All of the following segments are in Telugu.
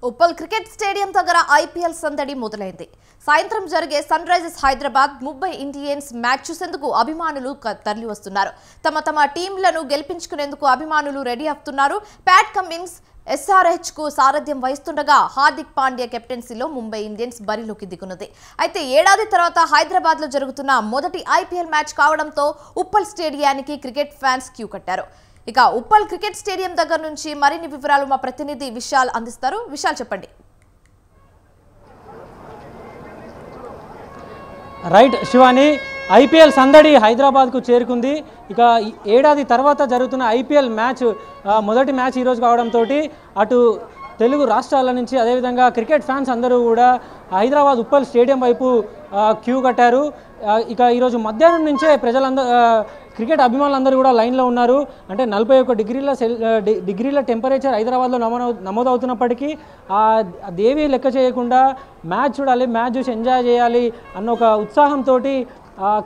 ఉప్పల్ క్రికెట్ స్టేడియం దగ్గర ఐపీఎల్ సందడి మొదలైంది. సాయంత్రం జరిగే Sunrisers Hyderabad Mumbai Indians match చూసేందుకు అభిమానులు తరలి వస్తున్నారు. తమ టీంలను గెలిపించుకునేందుకు అభిమానులు రెడీ అవుతున్నారు. ప్యాట్ కమిన్స్ SRH కు సారథ్యం వహిస్తుండగా హార్దిక్ పాండ్యా కెప్టెన్సీలో ముంబై ఇండియన్స్ బరిలోకి దిగునుంది. అయితే ఏడాది తర్వాత హైదరాబాద్ లో జరుగుతున్న మొదటి ఐపీఎల్ మ్యాచ్ కావడంతో ఉప్పల్ స్టేడియానికి క్రికెట్ ఫ్యాన్స్ క్యూ కట్టారు. ఇక ఉప్పల్ క్రికెట్ స్టేడియం దగ్గర నుంచి మరిన్ని వివరాలు మా ప్రతినిధి విశాల్ అందిస్తారు. విశాల్, చెప్పండి. రైట్ శివాని, ఐపీఎల్ సందడి హైదరాబాద్కు చేరుకుంది. ఇక ఏడాది తర్వాత జరుగుతున్న ఐపీఎల్ మ్యాచ్ మొదటి మ్యాచ్ ఈరోజు కావడంతో అటు తెలుగు రాష్ట్రాల నుంచి అదేవిధంగా క్రికెట్ ఫ్యాన్స్ అందరూ కూడా హైదరాబాద్ ఉప్పల్ స్టేడియం వైపు క్యూ కట్టారు. ఇక ఈరోజు మధ్యాహ్నం నుంచే క్రికెట్ అభిమానులందరూ కూడా లైన్లో ఉన్నారు. అంటే 41 డిగ్రీల టెంపరేచర్ హైదరాబాద్లో నమోదవుతున్నప్పటికీ ఆ దేవి లెక్క చేయకుండా మ్యాచ్ చూడాలి, మ్యాచ్ చూసి ఎంజాయ్ చేయాలి అన్న ఒక ఉత్సాహంతో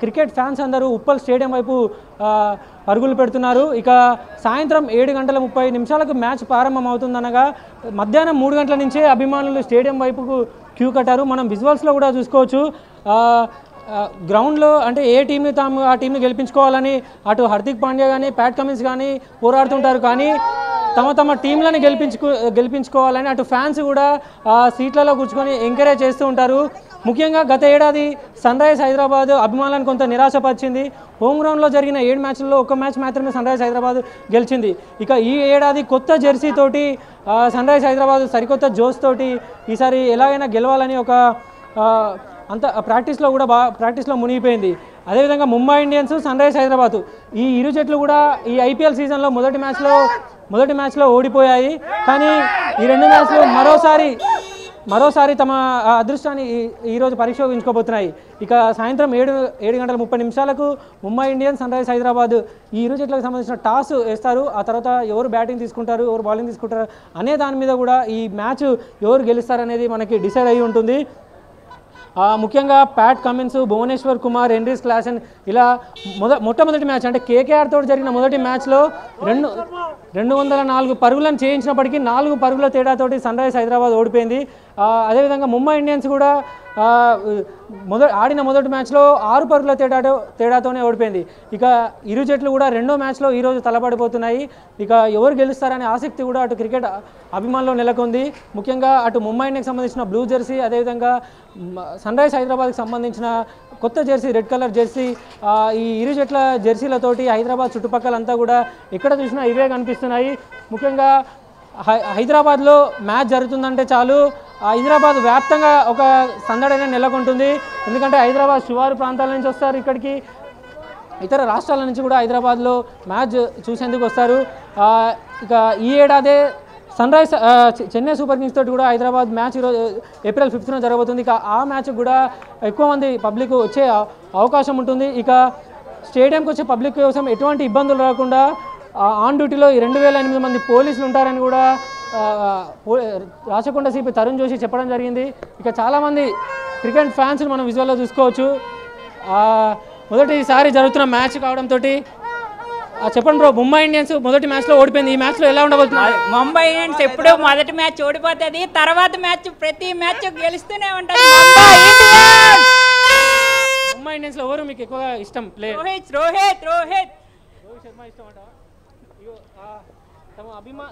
క్రికెట్ ఫ్యాన్స్ అందరూ ఉప్పల్ స్టేడియం వైపు పరుగులు పెడుతున్నారు. ఇక సాయంత్రం 7:30 మ్యాచ్ ప్రారంభం అవుతుందనగా మధ్యాహ్నం 3 గంటల నుంచే అభిమానులు స్టేడియం వైపుకు క్యూ కట్టారు. మనం విజువల్స్లో కూడా చూసుకోవచ్చు. గ్రౌండ్లో అంటే ఏ టీంని ఆ టీంని గెలిపించుకోవాలని అటు హార్దిక్ పాండ్యా కానీ ప్యాట్ కమిన్స్ కానీ పోరాడుతుంటారు. కానీ తమ టీంలను గెలిపించుకోవాలని అటు ఫ్యాన్స్ కూడా సీట్లలో కూర్చుకొని ఎంకరేజ్ చేస్తూ ఉంటారు. ముఖ్యంగా గత ఏడాది సన్ రైజ్ హైదరాబాద్ అభిమానులను కొంత నిరాశపరిచింది. హోమ్ గ్రౌండ్లో జరిగిన 7 మ్యాచ్ల్లో 1 మ్యాచ్ మాత్రమే సన్ రైజ్ హైదరాబాద్ గెలిచింది. ఇక ఈ ఏడాది కొత్త జెర్సీ తోటి సన్ రైజ్ హైదరాబాద్ సరికొత్త జోస్ తోటి ఈసారి ఎలాగైనా గెలవాలని ఒక అంత ప్రాక్టీస్లో మునిగిపోయింది. అదేవిధంగా Mumbai Indians, sun rise Hyderabad ఈ ఇరు జట్లు కూడా ఈ ఐపీఎల్ సీజన్లో మొదటి మ్యాచ్లో ఓడిపోయాయి. కానీ ఈ 2 మ్యాచ్లు మరోసారి తమ అదృష్టాన్ని ఈరోజు పరీక్షించుకోబోతున్నాయి. ఇక సాయంత్రం 7:30 Mumbai Indians, sun rise Hyderabad ఈ ఇరు జట్లకు సంబంధించిన టాస్ వేస్తారు. ఆ తర్వాత ఎవరు బ్యాటింగ్ తీసుకుంటారు, ఎవరు బౌలింగ్ తీసుకుంటారు అనే దాని మీద కూడా ఈ మ్యాచ్ ఎవరు గెలుస్తారనేది మనకి డిసైడ్ అయ్యి ఉంటుంది. ముఖ్యంగా Pat Cummins, Bhuvneshwar Kumar, Heinrich Klaasen ఇలా మొట్టమొదటి మ్యాచ్ అంటే KKR తోటి జరిగిన మొదటి మ్యాచ్లో 204 పరుగులను చేయించినప్పటికీ 4 పరుగుల తేడాతోటి సన్ రైజ్ హైదరాబాద్ ఓడిపోయింది. అదేవిధంగా ముంబై ఇండియన్స్ కూడా ఆడిన మొదటి మ్యాచ్లో 6 పరుగుల తేడాతోనే ఓడిపోయింది. ఇక ఇరు జట్లు కూడా రెండో మ్యాచ్లో ఈరోజు తలపడిపోతున్నాయి. ఇక ఎవరు గెలుస్తారనే ఆసక్తి కూడా అటు క్రికెట్ అభిమానుల్లో నెలకొంది. ముఖ్యంగా అటు ముంబై ఇండియన్స్కి సంబంధించిన బ్లూ జెర్సీ, అదేవిధంగా సన్ రైజ్ హైదరాబాద్కి సంబంధించిన కొత్త జెర్సీ, రెడ్ కలర్ జెర్సీ, ఈ ఇరు జట్ల జెర్సీలతోటి హైదరాబాద్ చుట్టుపక్కలంతా కూడా ఎక్కడ చూసినా ఇవే కనిపిస్తున్నాయి. ముఖ్యంగా హైదరాబాద్లో మ్యాచ్ జరుగుతుందంటే చాలు హైదరాబాద్ వ్యాప్తంగా ఒక సందడైన నెలకొంటుంది. ఎందుకంటే హైదరాబాద్ శివారు ప్రాంతాల నుంచి వస్తారు, ఇక్కడికి ఇతర రాష్ట్రాల నుంచి కూడా హైదరాబాద్లో మ్యాచ్ చూసేందుకు వస్తారు. ఇక ఈ ఏడాదే sun rise Chennai super kings తోటి కూడా హైదరాబాద్ మ్యాచ్ ఈరోజు April 5th జరగబోతుంది. ఇక ఆ మ్యాచ్ కూడా ఎక్కువ మంది పబ్లిక్ వచ్చే అవకాశం ఉంటుంది. ఇక స్టేడియంకి వచ్చే పబ్లిక్ కోసం ఎటువంటి ఇబ్బందులు రాకుండా ఆన్ డ్యూటీలో 2,008 మంది పోలీసులు ఉంటారని కూడా రాచకొండ సిపి తరుణ్ జోషి చెప్పడం జరిగింది. ఇక చాలామంది క్రికెట్ ఫ్యాన్స్ మనం విజువల్లో చూసుకోవచ్చు. మొదటిసారి జరుగుతున్న మ్యాచ్ కావడంతో చెప్పండి బ్రో, ముంబై ఇండియన్స్ మొదటి మ్యాచ్లో ఓడిపోయింది. ఈ మ్యాచ్లో ఎలా ఉండబోతుంది? ముంబై ఇండియన్స్ ఎప్పుడూ మొదటి మ్యాచ్ ఓడిపోతుంది, తర్వాత మ్యాచ్ ప్రతి మ్యాచ్ గెలుస్తూనే ఉంటుంది. ముంబై ఇండియన్స్లో ఎవరు మీకు ఎక్కువగా ఇష్టం ప్లేయర్? రోహిత్ శర్మ ఇష్టం అంట.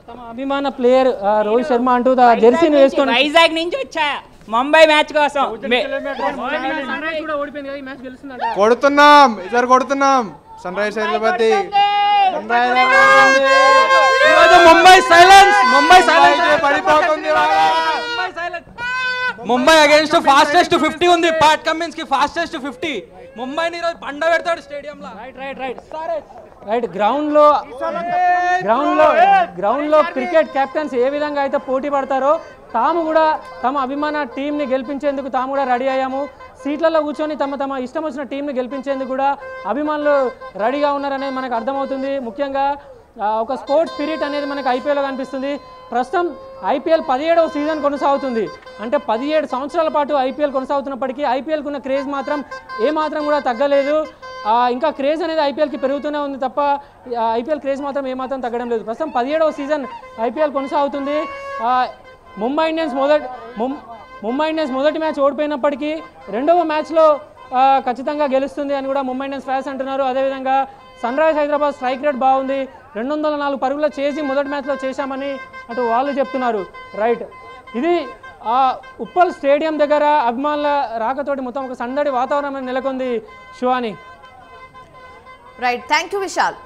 తమ అభిమాన ప్లేయర్ రోహిత్ శర్మ అంటూ జెర్సీని వేసుకొని వైజాగ్ నుంచి వచ్చా ముంబై మ్యాచ్ కోసం. కొడుతున్నాం sun rise Hyderabad. Mumbai against fastest 50 ఉంది. ప్యాట్ కమిన్స్ కి ఫాస్టెస్ట్ 50. ముంబైని ఈరోజు పండ పెడతాడు స్టేడియంలో. రైట్ గ్రౌండ్లో క్రికెట్ కెప్టెన్స్ ఏ విధంగా అయితే పోటీ పడతారో తాము కూడా తమ అభిమాన టీంని గెలిపించేందుకు తాము కూడా రెడీ అయ్యాము. సీట్లలో కూర్చొని తమ ఇష్టం వచ్చిన టీంని గెలిపించేందుకు కూడా అభిమానులు రెడీగా ఉన్నారనేది మనకు అర్థమవుతుంది. ముఖ్యంగా ఒక స్పోర్ట్స్ స్పిరిట్ అనేది మనకు ఐపీఎల్లో కనిపిస్తుంది. ప్రస్తుతం ఐపీఎల్ 17వ సీజన్ కొనసాగుతుంది. అంటే 17 సంవత్సరాల పాటు ఐపీఎల్ కొనసాగుతున్నప్పటికీ ఐపీఎల్కి ఉన్న క్రేజ్ మాత్రం ఏమాత్రం కూడా తగ్గలేదు. ఇంకా క్రేజ్ అనేది ఐపీఎల్కి పెరుగుతూనే ఉంది తప్ప ఐపీఎల్ క్రేజ్ మాత్రం ఏమాత్రం తగ్గడం లేదు. ప్రస్తుతం 17వ సీజన్ ఐపీఎల్ కొనసాగుతుంది. ముంబై ఇండియన్స్ మొదటి మ్యాచ్ ఓడిపోయినప్పటికీ రెండవ మ్యాచ్లో ఖచ్చితంగా గెలుస్తుంది అని కూడా ముంబై ఇండియన్స్ ఫ్యాన్స్ అంటున్నారు. అదేవిధంగా Sunrisers Hyderabad strike rate బాగుంది, 204 పరుగులు చేసి మొదటి మ్యాచ్లో చేశామని అటు వాళ్ళు చెప్తున్నారు. రైట్, ఇది ఉప్పల్ స్టేడియం దగ్గర అభిమానుల రాకతోటి మొత్తం ఒక సందడి వాతావరణం నెలకొంది. Shivani. Right, thank you Vishal.